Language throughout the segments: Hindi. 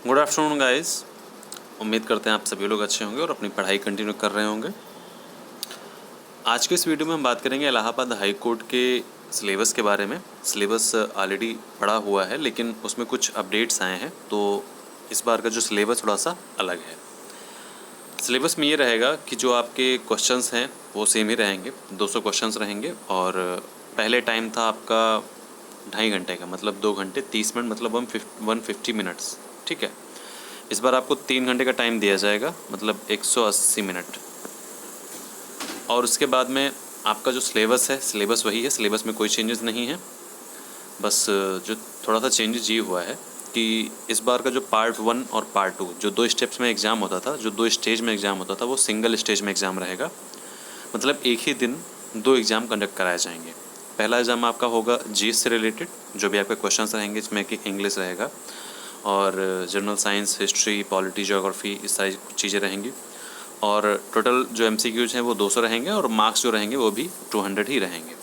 Good afternoon guys. उम्मीद करते हैं आप सभी लोग अच्छे होंगे और अपनी पढ़ाई कंटिन्यू कर रहे होंगे। आज के इस वीडियो में हम बात करेंगे इलाहाबाद हाई कोर्ट के सिलेबस के बारे में। सिलेबस ऑलरेडी पढ़ा हुआ है लेकिन उसमें कुछ अपडेट्स आए हैं, तो इस बार का जो सिलेबस थोड़ा सा अलग है। सिलेबस में ये रहेगा कि जो आपके क्वेश्चंस हैं वो सेम ही रहेंगे, 200 क्वेश्चंस रहेंगे। और पहले टाइम था आपका 2.5 घंटे का, मतलब 2 घंटे 30 मिनट, मतलब 150 मिनट्स। ठीक है, इस बार आपको 3 घंटे का टाइम दिया जाएगा, मतलब 180 मिनट। और उसके बाद में आपका जो सिलेबस है, सिलेबस वही है, सिलेबस में कोई चेंजेस नहीं है। बस जो थोड़ा सा चेंजेस ये हुआ है कि इस बार का जो पार्ट 1 और पार्ट 2 जो 2 स्टेप्स में एग्ज़ाम होता था, जो 2 स्टेज में एग्ज़ाम होता था, वो सिंगल स्टेज में एग्ज़ाम रहेगा। मतलब एक ही दिन 2 एग्ज़ाम कंडक्ट कराए जाएंगे। पहला एग्ज़ाम आपका होगा जीएस से रिलेटेड, जो भी आपके क्वेश्चंस रहेंगे, इसमें कि इंग्लिश रहेगा और general science, history, polity, geography, इस सारी चीज़ें रहेंगी। और टोटल जो एमसीक्यूज हैं वो 200 रहेंगे और मार्क्स जो रहेंगे वो भी 200 ही रहेंगे।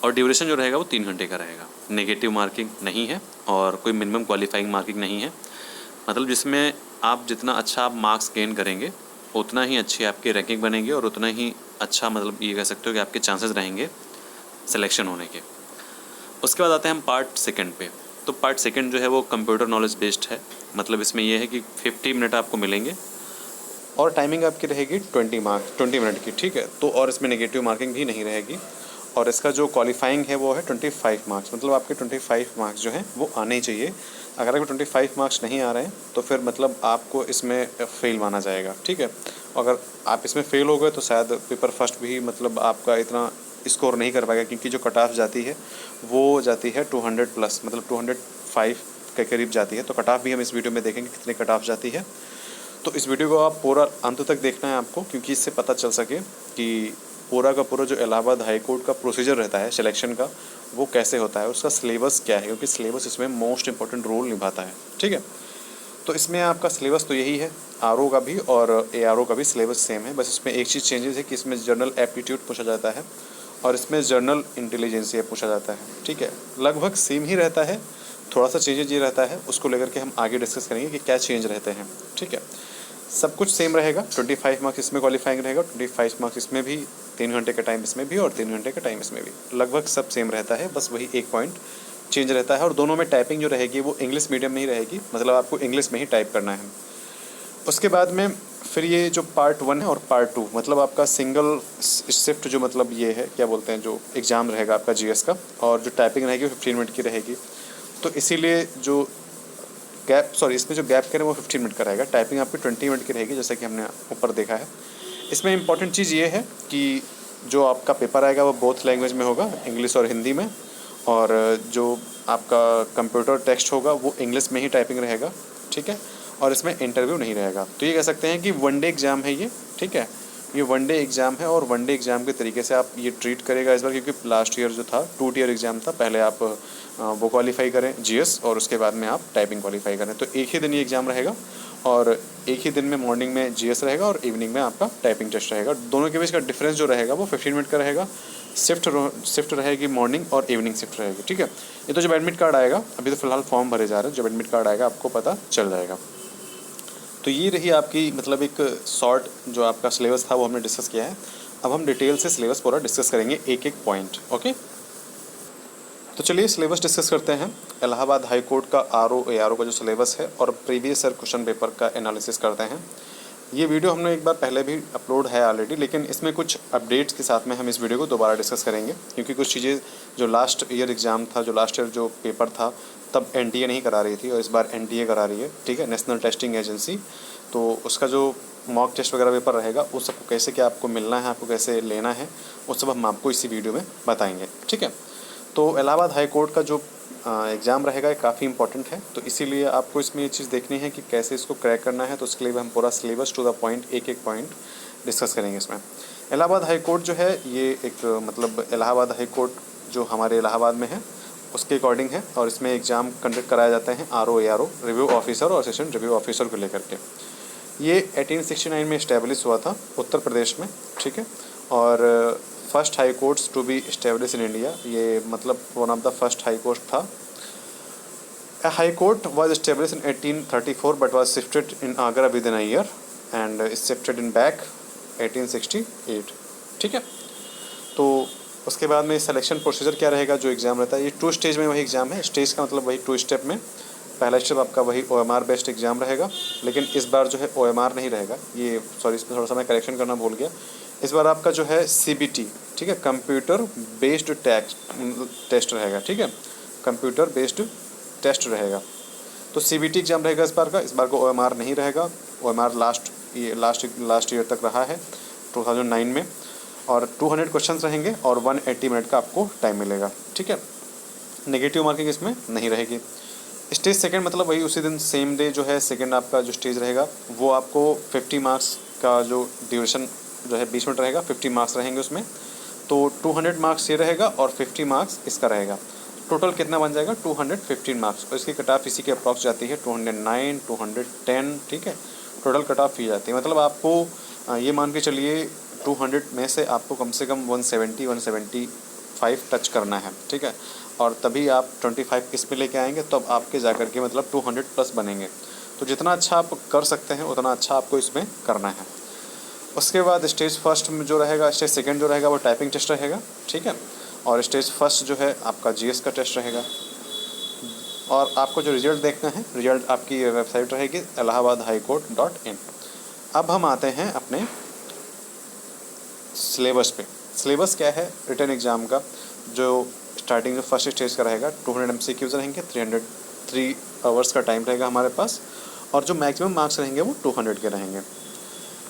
और ड्यूरेशन जो रहेगा वो 3 घंटे का रहेगा। नेगेटिव मार्किंग नहीं है और कोई मिनिमम क्वालिफाइंग मार्किंग नहीं है। मतलब जिसमें आप जितना अच्छा आप मार्क्स गेन करेंगे उतना ही अच्छी आपकी रैंकिंग बनेगी और उतना ही अच्छा, मतलब ये कह सकते हो कि आपके चांसेस रहेंगे सिलेक्शन होने के। उसके बाद आते हैं हम पार्ट सेकंड पे। तो पार्ट सेकंड जो है वो कंप्यूटर नॉलेज बेस्ड है। मतलब इसमें यह है कि 50 मिनट आपको मिलेंगे और टाइमिंग आपकी रहेगी 20 मिनट की। ठीक है, तो और इसमें नेगेटिव मार्किंग भी नहीं रहेगी। और इसका जो क्वालिफाइंग है वो है 25 मार्क्स, मतलब आपके 25 मार्क्स जो हैं वो आने ही चाहिए। अगर आपके 25 मार्क्स नहीं आ रहे हैं तो फिर मतलब आपको इसमें फेल माना जाएगा। ठीक है, अगर आप इसमें फेल हो गए तो शायद पेपर फर्स्ट भी मतलब आपका इतना स्कोर नहीं कर पाएगा, क्योंकि जो कट ऑफ जाती है वो जाती है 200 प्लस, मतलब 205 के करीब जाती है। तो कट ऑफ भी हम इस वीडियो में देखेंगे कितने कट ऑफ जाती है। तो इस वीडियो को आप पूरा अंत तक देखना है आपको, क्योंकि इससे पता चल सके कि पूरा का पूरा जो इलाहाबाद हाई कोर्ट का प्रोसीजर रहता है सिलेक्शन का वो कैसे होता है, उसका सिलेबस क्या है, क्योंकि सिलेबस इसमें मोस्ट इंपॉर्टेंट रोल निभाता है। ठीक है, तो इसमें आपका सिलेबस तो यही है, आरओ का भी और एआरओ का भी सिलेबस सेम है। बस इसमें एक चीज़ चेंजेस है कि इसमें जनरल एप्टीट्यूड पूछा जाता है और इसमें जनरल इंटेलिजेंस ये पूछा जाता है। ठीक है, लगभग सेम ही रहता है, थोड़ा सा चेंजेस ये रहता है, उसको लेकर के हम आगे डिस्कस करेंगे कि क्या चेंज रहते हैं। ठीक है, सब कुछ सेम रहेगा। 25 मार्क्स इसमें क्वालिफाइंग रहेगा, 25 मार्क्स इसमें भी, 3 घंटे का टाइम इसमें भी और 3 घंटे का टाइम इसमें भी, लगभग सब सेम रहता है। बस वही एक पॉइंट चेंज रहता है। और दोनों में टाइपिंग जो रहेगी वो इंग्लिश मीडियम में ही रहेगी, मतलब आपको इंग्लिश में ही टाइप करना है। उसके बाद में फिर ये जो पार्ट 1 है और पार्ट 2, मतलब आपका सिंगल शिफ्ट जो मतलब ये है, क्या बोलते हैं, जो एग्ज़ाम रहेगा आपका जीएस का, और जो टाइपिंग रहेगी 15 मिनट की रहेगी। तो इसीलिए जो इसमें जो गैप करें वो 15 मिनट का रहेगा। टाइपिंग आपकी 20 मिनट की रहेगी, जैसा कि हमने ऊपर देखा है। इसमें इंपॉर्टेंट चीज़ ये है कि जो आपका पेपर आएगा वो बोथ लैंग्वेज में होगा, इंग्लिश और हिंदी में। और जो आपका कंप्यूटर टेक्स्ट होगा वो इंग्लिश में ही टाइपिंग रहेगा। ठीक है, और इसमें इंटरव्यू नहीं रहेगा। तो ये कह सकते हैं कि 1 डे एग्ज़ाम है ये। ठीक है, ये 1 डे एग्ज़ाम है और 1 डे एग्ज़ाम के तरीके से आप ये ट्रीट करेगा इस बार, क्योंकि लास्ट ईयर जो था 2 टियर एग्ज़ाम था। पहले आप वो क्वालिफाई करें जीएस और उसके बाद में आप टाइपिंग क्वालिफाई करें। तो एक ही दिन ये एग्ज़ाम रहेगा और एक ही दिन में मॉर्निंग में जीएस रहेगा और इवनिंग में आपका टाइपिंग टेस्ट रहेगा। दोनों के बीच का डिफरेंस जो रहेगा वो 15 मिनट का रहेगा। शिफ्ट रहेगी मॉर्निंग और इवनिंग शिफ्ट रहेगी। ठीक है, ये तो जब एडमिट कार्ड आएगा, अभी तो फिलहाल फॉर्म भरे जा रहे हैं, जब एडमिट कार्ड आएगा आपको पता चल जाएगा। तो ये रही आपकी मतलब एक शॉर्ट जो आपका सिलेबस था वो हमने डिस्कस किया है। अब हम डिटेल से सिलेबस पूरा डिस्कस करेंगे, एक एक पॉइंट। ओके, तो चलिए सिलेबस डिस्कस करते हैं। इलाहाबाद हाई कोर्ट का आरओ एआरओ का जो सिलेबस है और प्रीवियस ईयर क्वेश्चन पेपर का एनालिसिस करते हैं। ये वीडियो हमने एक बार पहले भी अपलोड है ऑलरेडी, लेकिन इसमें कुछ अपडेट्स के साथ में हम इस वीडियो को दोबारा डिस्कस करेंगे, क्योंकि कुछ चीज़ें जो लास्ट ईयर एग्ज़ाम था, जो लास्ट ईयर जो पेपर था तब एनटीए नहीं करा रही थी और इस बार एनटीए करा रही है। ठीक है, नेशनल टेस्टिंग एजेंसी। तो उसका जो मॉक टेस्ट वगैरह पेपर रहेगा उस सबको कैसे क्या आपको मिलना है, आपको कैसे लेना है, उस सब हम आपको इसी वीडियो में बताएंगे। ठीक है, तो इलाहाबाद हाई कोर्ट का जो एग्ज़ाम रहेगा काफ़ी इंपॉर्टेंट है, तो इसीलिए आपको इसमें ये चीज़ देखनी है कि कैसे इसको क्रैक करना है। तो उसके लिए हम पूरा सिलेबस टू द पॉइंट एक एक पॉइंट डिस्कस करेंगे इसमें। इलाहाबाद हाई कोर्ट जो है ये एक मतलब इलाहाबाद हाई कोर्ट जो हमारे इलाहाबाद में है उसके अकॉर्डिंग है, और इसमें एग्ज़ाम कंडक्ट कराए जाते हैं आरओ एआरओ, रिव्यू ऑफिसर और असिस्टेंट रिव्यू ऑफिसर को लेकर के। ये 1869 में इस्टेब्लिश हुआ था उत्तर प्रदेश में। ठीक है, और first high courts to be establish in India, ये मतलब one of the first high court था A high court was established in 1834 but was shifted in Agra within a year and is shifted in back 1868. ठीक है, तो उसके बाद में सिलेक्शन प्रोसीजर क्या रहेगा, जो एग्ज़ाम रहता है ये 2 स्टेज में वही एग्ज़ाम है। स्टेज का मतलब वही 2 स्टेप में, पहला स्टेप आपका वही OMR बेस्ड एग्ज़ाम रहेगा, लेकिन इस बार जो है OMR नहीं रहेगा, ये सॉरी इसमें थोड़ा सा मैं करेक्शन करना भूल गया। इस बार आपका जो है CBT, ठीक है, कंप्यूटर बेस्ड टेस्ट रहेगा। ठीक है, कंप्यूटर बेस्ड टेस्ट रहेगा, तो CBT एग्ज़ाम रहेगा इस बार का। इस बार को OMR नहीं रहेगा। OMR लास्ट ईयर तक रहा है 2009 में, और 200 क्वेश्चंस रहेंगे और 180 मिनट का आपको टाइम मिलेगा। ठीक है, नेगेटिव मार्किंग इसमें नहीं रहेगी। स्टेज सेकंड मतलब वही उसी दिन सेम डे जो है सेकंड आपका जो स्टेज रहेगा वो आपको 50 मार्क्स का जो ड्यूरेशन जो है 20 मिनट रहेगा, 50 मार्क्स रहेंगे उसमें, तो 200 मार्क्स ये रहेगा और 50 मार्क्स इसका रहेगा। टोटल कितना बन जाएगा 215 मार्क्स, और इसकी कट ऑफ इसी के अप्रॉक्स जाती है 209, 210। ठीक है, टोटल कट ऑफ ही जाती है, मतलब आपको ये मान के चलिए 200 में से आपको कम से कम 170, 175 टच करना है। ठीक है, और तभी आप 25 इसमें लेके आएंगे, तब आपके जा कर के मतलब 200 प्लस बनेंगे। तो जितना अच्छा आप कर सकते हैं उतना अच्छा आपको इसमें करना है। उसके बाद स्टेज फर्स्ट में जो रहेगा, स्टेज सेकंड जो रहेगा वो टाइपिंग टेस्ट रहेगा। ठीक है, और स्टेज फर्स्ट जो है आपका GS का टेस्ट रहेगा। और आपको जो रिजल्ट देखना है, रिजल्ट आपकी वेबसाइट रहेगी allahabadhighcourt.in। अब हम आते हैं अपने सिलेबस पे। सिलेबस क्या है रिटन एग्ज़ाम का, जो स्टार्टिंग जो फर्स्ट स्टेज का रहेगा 200 MCQs रहेंगे, 303 आवर्स का टाइम रहेगा हमारे पास, और जो मैक्सिमम मार्क्स रहेंगे वो 200 के रहेंगे।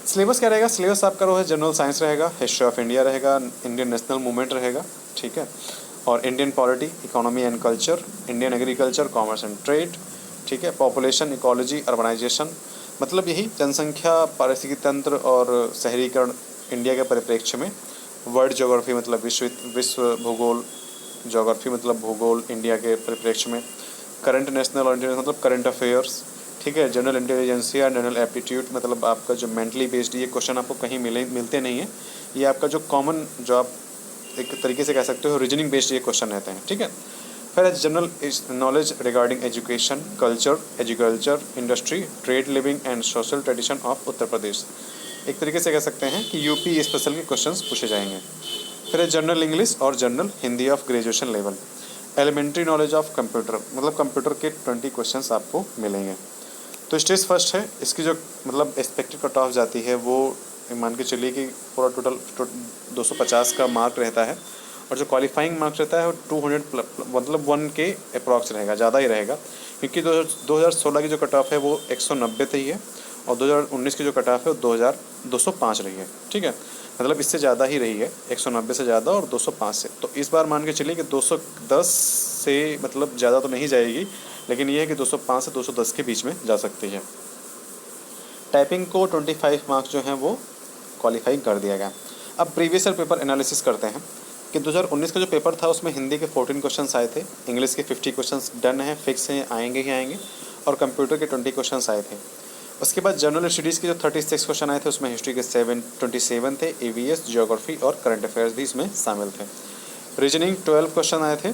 सिलेबस क्या रहेगा, सिलेबस आपका जो है जनरल साइंस रहेगा, हिस्ट्री ऑफ इंडिया रहेगा, इंडियन नेशनल मूवमेंट रहेगा। ठीक है, और Indian polity, economy and culture, Indian agriculture, commerce and trade. ठीक है, पॉपुलेशन, इकोलॉजी, अर्बनाइजेशन, मतलब यही जनसंख्या, पारिस्थितिकी तंत्र और शहरीकरण इंडिया के परिप्रेक्ष्य में। वर्ल्ड ज्योग्राफी मतलब विश्व भूगोल, ज्योग्राफी मतलब भूगोल इंडिया के परिप्रेक्ष्य में। करंट नेशनल और इंटरनेशनल मतलब करंट अफेयर्स। ठीक है, जनरल इंटेलिजेंसिया, जनरल एप्टीट्यूड मतलब आपका जो मेंटली बेस्ड, ये क्वेश्चन आपको कहीं मिलते नहीं है, ये आपका जो कॉमन, जो आप एक तरीके से कह सकते हो रीजनिंग बेस्ड ये क्वेश्चन रहते हैं। ठीक है, फिर general knowledge regarding education, culture, agriculture, industry, trade, living and social tradition of Uttar Pradesh. एक तरीके से कह सकते हैं कि यूपी स्पेशल के क्वेश्चंस पूछे जाएंगे। फिर जनरल इंग्लिश और general Hindi of graduation level. Elementary knowledge of computer, मतलब कंप्यूटर के 20 क्वेश्चंस आपको मिलेंगे। तो स्टेज फर्स्ट है, इसकी जो मतलब एक्सपेक्टेड कट ऑफ जाती है वो मान के चलिए कि पूरा टोटल 250 का मार्क रहता है, और जो क्वालिफाइंग मार्क्स रहता है वो 200 मतलब 1 के अप्रॉक्स रहेगा, ज़्यादा ही रहेगा, क्योंकि 2016 की जो कट ऑफ है वो 190 थी है, और 2019 की जो कट ऑफ है वो 205 रही है। ठीक है, मतलब इससे ज़्यादा ही रही है, 190 से ज़्यादा और 205 से। तो इस बार मान के चलिए कि 210 से मतलब ज़्यादा तो नहीं जाएगी, लेकिन ये है कि 205 से 210 के बीच में जा सकती है। टाइपिंग को 25 मार्क्स जो हैं वो क्वालिफाई कर दिया गया। अब प्रीवियस ईयर पेपर एनालिसिस करते हैं कि 2019 का जो पेपर था उसमें हिंदी के 14 क्वेश्चंस आए थे, इंग्लिश के 50 क्वेश्चंस डन हैं, फिक्स हैं, आएंगे ही आएंगे, और कंप्यूटर के 20 क्वेश्चंस आए थे। उसके बाद जनरल स्टडीज़ के जो 36 क्वेश्चन आए थे उसमें हिस्ट्री के 27 थे, EVS, ज्योग्राफी और करंट अफेयर्स भी इसमें शामिल थे। रीजनिंग 12 क्वेश्चन आए थे,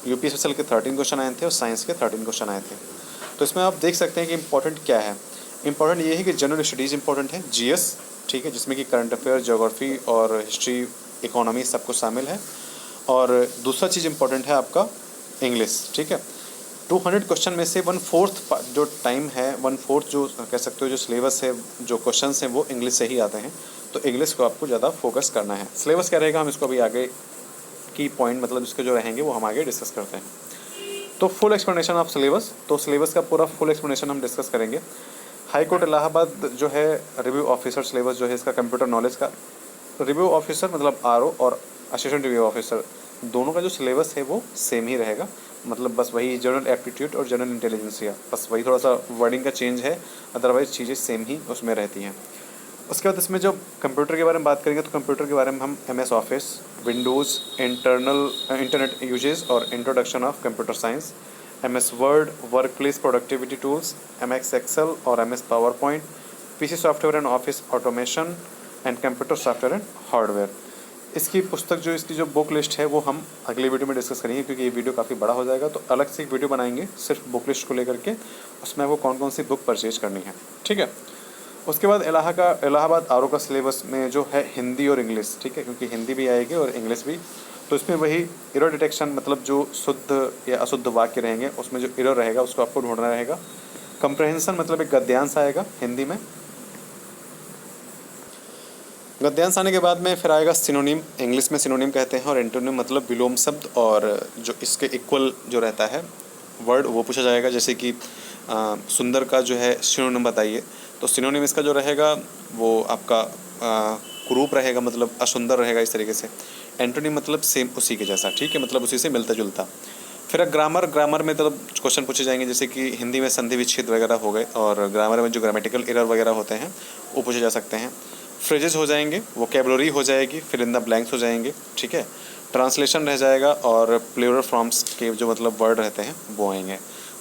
यूपी स्पेशल के 13 क्वेश्चन आए थे, और साइंस के 13 क्वेश्चन आए थे। तो इसमें आप देख सकते हैं कि इंपॉर्टेंट क्या है। इंपॉर्टेंट ये है कि जनरल स्टडीज़ इंपॉर्टेंट है, GS, ठीक है, जिसमें कि करंट अफेयर, ज्योग्राफी और हिस्ट्री, इकोनॉमी सब कुछ शामिल है। और दूसरा चीज़ इंपॉर्टेंट है आपका इंग्लिश। ठीक है, 200 क्वेश्चन में से 1/4 जो टाइम है, 1/4 जो कह सकते हो जो सिलेबस है, जो क्वेश्चन हैं वो इंग्लिश से ही आते हैं, तो इंग्लिश को आपको ज़्यादा फोकस करना है। सिलेबस क्या रहेगा हम इसको अभी आगे की पॉइंट मतलब इसके जो रहेंगे वो हम आगे डिस्कस करते हैं। तो फुल एक्सप्लेनेशन ऑफ सिलेबस, तो सिलेबस का पूरा फुल एक्सप्लेनेशन हम डिस्कस करेंगे। हाई कोर्ट इलाहाबाद जो है रिव्यू ऑफिसर सिलेबस जो है इसका कंप्यूटर नॉलेज का, रिव्यू ऑफिसर मतलब RO और असिस्टेंट रिव्यू ऑफिसर दोनों का जो सिलेबस है वो सेम ही रहेगा, मतलब बस वही जनरल एप्टीट्यूड और जनरल इंटेलिजेंसिया, बस वही थोड़ा सा वर्डिंग का चेंज है, अदरवाइज चीज़ें सेम ही उसमें रहती हैं। उसके बाद इसमें जो कंप्यूटर के बारे में बात करेंगे तो कंप्यूटर के बारे में हम MS office, windows, internet uses और introduction of computer science, MS word, work place productivity tools, MS excel और MS PowerPoint, PC software and office automation and computer software and hardware. इसकी पुस्तक जो इसकी जो बुक लिस्ट है वो हम अगले वीडियो में डिस्कस करेंगे, क्योंकि ये वीडियो काफ़ी बड़ा हो जाएगा। तो अलग से एक वीडियो बनाएंगे सिर्फ बुक लिस्ट को लेकर के, उसमें आपको कौन कौन सी बुक परचेज करनी है, ठीक है। उसके बाद इलाहाबाद आर का सिलेबस में जो है हिंदी और इंग्लिश, ठीक है, क्योंकि हिंदी भी आएगी और इंग्लिश भी। तो इसमें वही एरर डिटेक्शन, मतलब जो शुद्ध या अशुद्ध वाक्य रहेंगे उसमें जो एरर रहेगा उसको आपको ढूंढना रहेगा। कंप्रहेंशन मतलब एक गद्यांश आएगा हिंदी में। गद्यांश आने के बाद में फिर आएगा सिनोनिम, इंग्लिश में सिनोनिम कहते हैं, और एंटोनिम मतलब विलोम शब्द, और जो इसके इक्वल जो रहता है वर्ड वो पूछा जाएगा। जैसे कि सुंदर का जो है सिनोनिम बताइए, तो सिनोनिम इसका जो रहेगा वो आपका कुरूप रहेगा, मतलब असुंदर रहेगा इस तरीके से। एंटोनिम मतलब सेम उसी के जैसा, ठीक है, मतलब उसी से मिलता जुलता। फिर ग्रामर में मतलब क्वेश्चन पूछे जाएंगे, जैसे कि हिंदी में संधि विच्छेद वगैरह हो गए, और ग्रामर में जो ग्रामेटिकल एरर वगैरह होते हैं वो पूछे जा सकते हैं। फ्रेजेस हो जाएंगे, वोकेबलरी हो जाएगी, फिल इन द ब्लैंक्स हो जाएंगे, ठीक है। ट्रांसलेशन रह जाएगा, और प्लूरल फॉर्म्स के जो मतलब वर्ड रहते हैं वो आएंगे।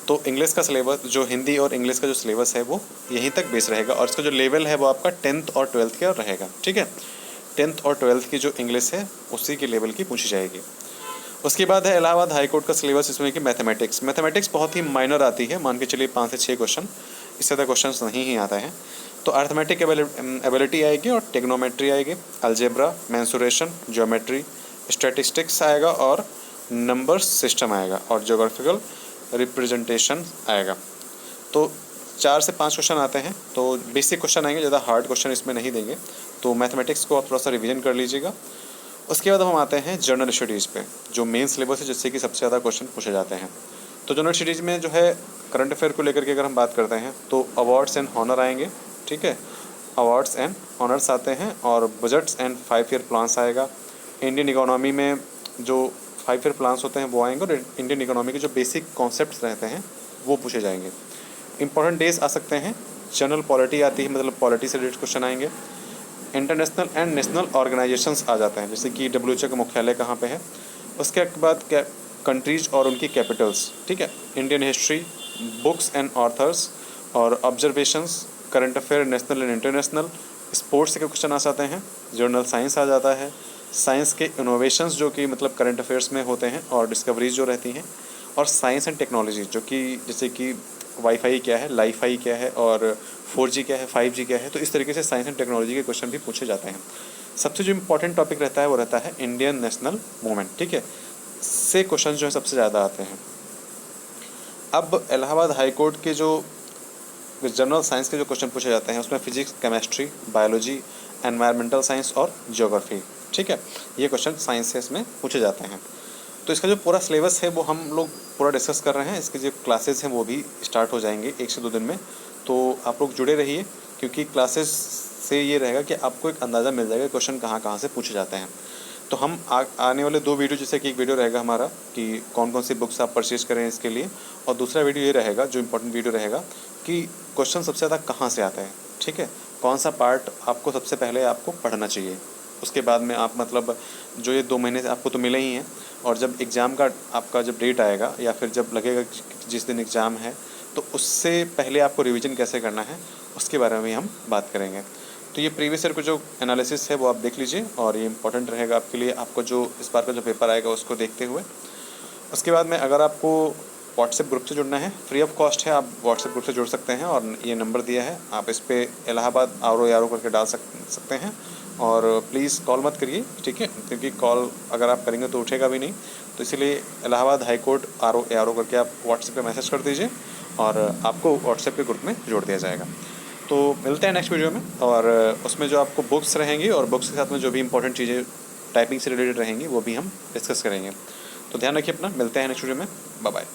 तो इंग्लिश का सिलेबस, जो हिंदी और इंग्लिश का जो सिलेबस है वो यहीं तक बेस रहेगा, और इसका जो लेवल है वो आपका 10th और 12th का रहेगा, ठीक है। 10th और 12th की जो इंग्लिश है उसी के लेवल की पूछी जाएगी। उसके बाद है इलाहाबाद हाई कोर्ट का सिलेबस, इसमें कि मैथमेटिक्स बहुत ही माइनर आती है, मान के चलिए 5 से 6 क्वेश्चन, इससे ज़्यादा क्वेश्चन नहीं ही आता है। तो अर्थमेटिक एबिलिटी आएगी, और टेक्नोमेट्री आएगी, अलजेब्रा, मेंसुरेशन, ज्योमेट्री, स्टैटिस्टिक्स आएगा, और नंबर सिस्टम आएगा, और ज्योग्राफिकल रिप्रेजेंटेशन आएगा। तो 4 से 5 क्वेश्चन आते हैं, तो बेसिक क्वेश्चन आएंगे, ज़्यादा हार्ड क्वेश्चन इसमें नहीं देंगे। तो मैथमेटिक्स को आप थोड़ा सा रिवीजन कर लीजिएगा। उसके बाद हम आते हैं जनरल स्टडीज़ पे, जो मेन सिलेबस है, जिससे कि सबसे ज़्यादा क्वेश्चन पूछे जाते हैं। तो जनरल स्टडीज़ में जो है करंट अफेयर को लेकर के अगर हम बात करते हैं तो अवार्ड्स एंड हॉनर आएंगे, ठीक है, अवार्ड्स एंड ऑनर्स आते हैं, और बजट्स एंड 5 ईयर प्लान्स आएगा। इंडियन इकोनॉमी में जो 5 ईयर प्लान्स होते हैं वो आएंगे, और इंडियन इकोनॉमी के जो बेसिक कॉन्सेप्ट्स रहते हैं वो पूछे जाएंगे। इंपॉर्टेंट डेज आ सकते हैं, जनरल पॉलिटी आती है, मतलब पॉलिटी से रिलेटेड क्वेश्चन आएंगे। इंटरनेशनल एंड नेशनल ऑर्गेनाइजेशंस आ जाते हैं, जैसे कि WHO का मुख्यालय कहाँ पे है। उसके बाद क्या कंट्रीज और उनकी कैपिटल्स, ठीक है। Indian history, books and authors, और observations, current affair national and international. Sports के क्वेश्चन आ जाते हैं, जनरल साइंस आ जाता है, साइंस के इनोवेशंस जो कि मतलब करंट अफेयर्स में होते हैं, और डिस्कवरीज जो रहती हैं, और साइंस एंड टेक्नोलॉजी, जो कि जैसे कि वाईफाई क्या है, लाईफाई क्या है, और 4G क्या है, 5G क्या है। तो इस तरीके से साइंस एंड टेक्नोलॉजी के क्वेश्चन भी पूछे जाते हैं। सबसे जो इम्पोर्टेंट टॉपिक रहता है वो रहता है इंडियन नेशनल मूवमेंट, ठीक है, से क्वेश्चन जो है सबसे ज़्यादा आते हैं। अब इलाहाबाद हाई कोर्ट के जो जनरल साइंस के जो क्वेश्चन पूछे जाते हैं उसमें physics, chemistry, biology, environmental science और ज्योग्राफी, ठीक है, ये क्वेश्चन साइंस से इसमें पूछे जाते हैं। तो इसका जो पूरा सिलेबस है वो हम लोग पूरा डिस्कस कर रहे हैं। इसके जो क्लासेस हैं वो भी स्टार्ट हो जाएंगे 1 से 2 दिन में। तो आप लोग जुड़े रहिए, क्योंकि क्लासेस से ये रहेगा कि आपको एक अंदाज़ा मिल जाएगा क्वेश्चन कहाँ कहाँ से पूछे जाते हैं। तो हम आने वाले 2 वीडियो, जैसे कि एक वीडियो रहेगा हमारा कि कौन कौन सी बुक्स आप परचेज़ करें इसके लिए, और दूसरा वीडियो ये रहेगा, जो इम्पोर्टेंट वीडियो रहेगा, कि क्वेश्चन सबसे ज़्यादा कहाँ से आता है, ठीक है, कौन सा पार्ट आपको सबसे पहले आपको पढ़ना चाहिए। उसके बाद में आप मतलब जो ये 2 महीने से आपको तो मिले ही हैं, और जब एग्ज़ाम का आपका जब डेट आएगा, या फिर जब लगेगा जिस दिन एग्ज़ाम है, तो उससे पहले आपको रिवीजन कैसे करना है उसके बारे में हम बात करेंगे। तो ये प्रीवियस ईयर को जो एनालिसिस है वो आप देख लीजिए, और ये इंपॉर्टेंट रहेगा आपके लिए, आपको जो इस बार का जो पेपर आएगा उसको देखते हुए। उसके बाद में अगर आपको व्हाट्सएप ग्रुप से जुड़ना है, फ्री ऑफ कॉस्ट है, आप व्हाट्सएप ग्रुप से जुड़ सकते हैं, और ये नंबर दिया है, आप इस पर इलाहाबाद RO करके डाल सकते हैं। और प्लीज़ कॉल मत करिए, ठीक है, क्योंकि कॉल अगर आप करेंगे तो उठेगा भी नहीं। तो इसीलिए इलाहाबाद हाई कोर्ट RO करके आप व्हाट्सएप पे मैसेज कर दीजिए, और आपको व्हाट्सएप के ग्रुप में जोड़ दिया जाएगा। तो मिलते हैं नेक्स्ट वीडियो में, और उसमें जो आपको बुक्स रहेंगी, और बुक्स के साथ में जो भी इंपॉर्टेंट चीज़ें टाइपिंग से रिलेटेड रहेंगी वो भी हम डिस्कस करेंगे। तो ध्यान रखिए अपना, मिलते हैं नेक्स्ट वीडियो में, बाय बाय।